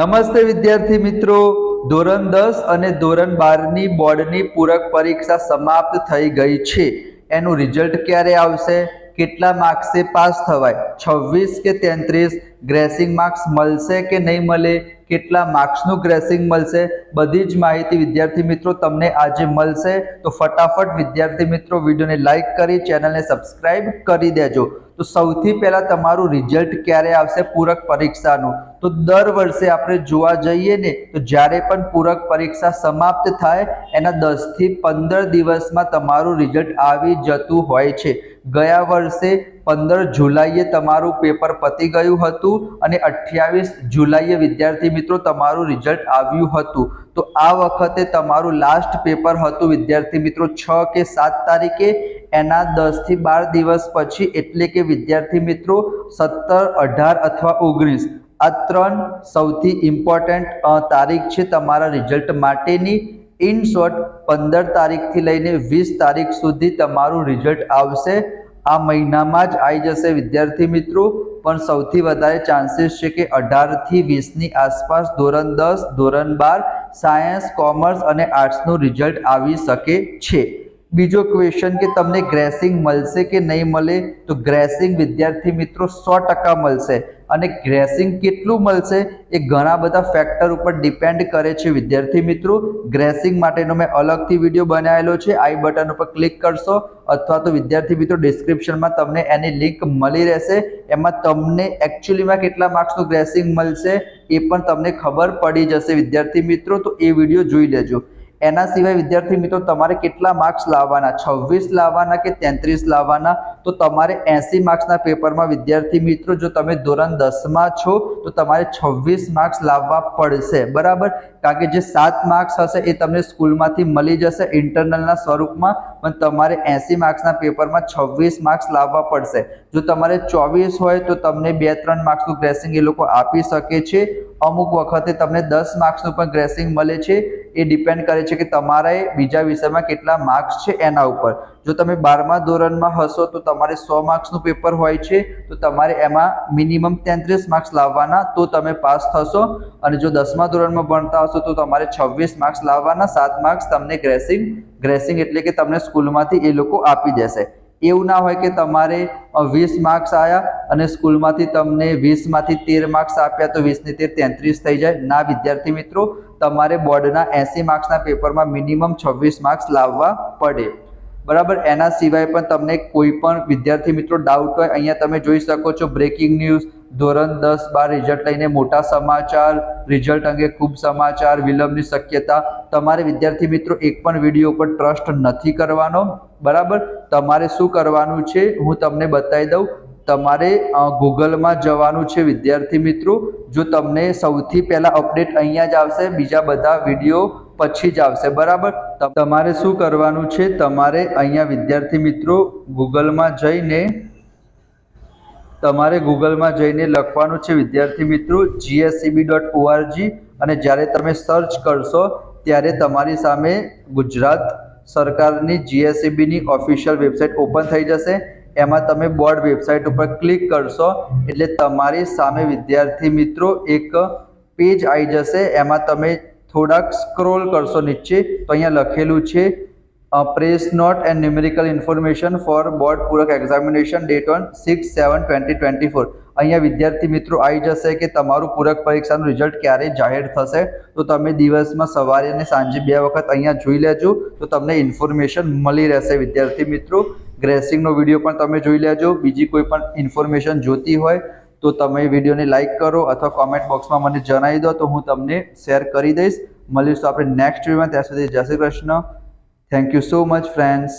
નમસ્તે વિદ્યાર્થી મિત્રો, ધોરણ 10 અને ધોરણ 12ની બોર્ડની પૂરક પરીક્ષા સમાપ્ત થઈ ગઈ છે। એનું રિઝલ્ટ ક્યારે આવશે, કેટલા માર્ક્સે પાસ થવાય, 26 કે 33, ગ્રેસિંગ માર્ક્સ મળશે કે નહીં મળે, કેટલા માર્ક્સનું ગ્રેસિંગ મળશે, બધી જ માહિતી વિદ્યાર્થી મિત્રો તમને આજે મળશે। તો ફટાફટ વિદ્યાર્થી મિત્રો વિડીયોને લાઈક કરી ચેનલને સબસ્ક્રાઇબ કરી દેજો। તો સૌથી પહેલા તમારું રિઝલ્ટ ક્યારે આવશે પૂરક પરીક્ષાનું, તો દર વર્ષે આપણે જોવા જઈએ ને તો જ્યારે પણ પૂરક પરીક્ષા સમાપ્ત થાય એના 10 થી 15 દિવસમાં તમારું રિઝલ્ટ આવી જતું હોય છે। ગયા વર્ષે 15 જુલાઈએ તમારું પેપર પતી ગયું હતું અને 28 જુલાઈએ વિદ્યાર્થી મિત્રો તમારું રિઝલ્ટ આવ્યું હતું। તો આ વખતે તમારું લાસ્ટ પેપર હતું વિદ્યાર્થી મિત્રો 6 કે 7 તારીખે, એના 10 થી 12 દિવસ પછી એટલે કે વિદ્યાર્થી મિત્રો 17, 18 અથવા 19 આ ત્રણ સૌથી ઇમ્પોર્ટન્ટ તારીખ છે તમારા રિઝલ્ટ માટેની। ઇન શોર્ટ 15 તારીખથી લઈને 20 તારીખ સુધી તમારું રિઝલ્ટ આવશે। આ મહિનામાં જ આવી જશે વિદ્યાર્થી મિત્રો, પણ સૌથી વધારે ચાન્સીસ છે કે 18 થી 20ની આસપાસ ધોરણ 10, ધોરણ 12 સાયન્સ, કોમર્સ અને આર્ટ્સનું રિઝલ્ટ આવી શકે છે। બીજો ક્વેશ્ચન કે તમને ગ્રેસિંગ મળશે કે નહીં મળે, તો ગ્રેસિંગ વિદ્યાર્થી મિત્રો 100% મળશે અને ગ્રેસિંગ કેટલું મળશે એ ઘણા બધા ફેક્ટર ઉપર ડિપેન્ડ કરે છે વિદ્યાર્થી મિત્રો। ગ્રેસિંગ માટેનો મેં અલગથી વિડીયો બનાવેલો છે, આઈ બટન ઉપર ક્લિક કરશો અથવા તો વિદ્યાર્થી મિત્રો ડિસ્ક્રિપ્શનમાં તમને એની લિંક મળી રહેશે। એમાં તમને એકચ્યુઅલીમાં કેટલા માર્ક્સનું ગ્રેસિંગ મળશે એ પણ તમને ખબર પડી જશે વિદ્યાર્થી મિત્રો, તો એ વિડીયો જોઈ લેજો। એના સિવાય વિદ્યાર્થી મિત્રો તમારે કેટલા માર્ક્સ લાવવાના, 26 લાવવાના કે 33 લાવવાના, તો તમારે 80 માર્ક્સના પેપરમાં વિદ્યાર્થી મિત્રો જો તમે ધોરણ 10માં છો તો તમારે 26 માર્ક્સ લાવવા પડશે, બરાબર। કારણ કે જે 7 માર્ક્સ હશે એ તમને સ્કૂલમાંથી મળી જશે ઇન્ટરનલના સ્વરૂપમાં, પણ તમારે 80 માર્ક્સના પેપરમાં 26 માર્ક્સ લાવવા પડશે। જો તમારે 24 હોય તો તમને 2-3 માર્ક્સનું ગ્રેસિંગ એ લોકો આપી શકે છે, અમુક વખતે તમને 10 માર્ક્સનું પણ ગ્રેસિંગ મળે છે। એ ડિપેન્ડ કરે છે કે તમારે બીજા વિષયમાં કેટલા માર્ક્સ છે એના ઉપર। જો તમે 12મા ધોરણમાં હશો તો તમારે 100 માર્ક્સનું પેપર હોય છે, તો તમારે એમાં મિનિમમ 33 માર્ક્સ લાવવાના તો તમે પાસ થશો, અને જો 10મા ધોરણમાં ભણતા હશો તો તમારે 26 માર્ક્સ લાવવાના, 7 માર્ક્સ તમને ગ્રેસિંગ એટલે કે તમને સ્કૂલમાંથી એ લોકો આપી દેશે। એવું ના હોય કે તમારે 20 માર્ક્સ આવ્યા અને સ્કૂલમાંથી તમને 20માંથી 13 માર્ક્સ આપ્યા તો 20 ને 13 33 થઈ જાય, ના વિદ્યાર્થી મિત્રો, તમારે બોર્ડના 80 માર્ક્સના પેપરમાં મિનિમમ 26 માર્ક્સ લાવવા પડે, બરાબર। એના સિવાય પણ તમને કોઈ પણ વિદ્યાર્થી મિત્રો ડાઉટ હોય, અહીંયા તમે જોઈ શકો છો બ્રેકિંગ ન્યૂઝ, ધોરણ 10, 12 રિઝલ્ટ લઈને મોટા સમાચાર, રિઝલ્ટ અંગે ખૂબ સમાચાર, વિલંબની શક્યતા। તમારે વિદ્યાર્થી મિત્રો એક પણ વિડીયો ઉપર ટ્રસ્ટ નથી કરવાનો, બરાબર। તમારે શું કરવાનું છે હું તમને બતાવી દઉં। તમારે ગૂગલમાં જવાનું છે વિદ્યાર્થી મિત્રો, જો તમને સૌથી પહેલા અપડેટ અહીંયા જ આવશે, બીજા બધા વિડીયો પછી જ આવશે, બરાબર। તમારે શું કરવાનું છે, તમારે અહીંયા વિદ્યાર્થી મિત્રો ગૂગલમાં જઈને લખવાનું છે વિદ્યાર્થી મિત્રો gscb.org, અને જ્યારે તમે સર્ચ કરશો ત્યારે તમારી સામે ગુજરાત સરકારની GSEBની ઓફિશિયલ વેબસાઇટ ઓપન થઈ જશે। એમાં તમે બોર્ડ વેબસાઇટ ઉપર ક્લિક કરશો એટલે તમારી સામે વિદ્યાર્થી મિત્રો એક પેજ આવી જશે। એમાં તમે થોડાક સ્ક્રોલ કરશો નીચે તો અહીંયા લખેલું છે press note and numerical information for board પૂરક એક્ઝામિનેશન ડેટ ઓન 6/7/2024। અહીંયા વિદ્યાર્થી મિત્રો આવી જશે કે તમારું પૂરક પરીક્ષાનું રિઝલ્ટ ક્યારે જાહેર થશે, તો તમે દિવસમાં સવારે અને સાંજે 2 વખત અહીંયા જોઈ લેજો તો તમને ઇન્ફોર્મેશન મળી રહેશે વિદ્યાર્થી મિત્રો। ગ્રેસિંગનો વિડીયો પણ તમે જોઈ લેજો। બીજી કોઈ પણ ઇન્ફોર્મેશન જોતી હોય તો તમે વિડીયોને લાઇક કરો અથવા કોમેન્ટ બોક્સમાં મને જણાવી દો તો હું તમને શેર કરી દઈશ। મળીશું આપણે નેક્સ્ટ વિડીયોમાં, ત્યાં સુધી જય Shri Krishna. Thank you so much friends.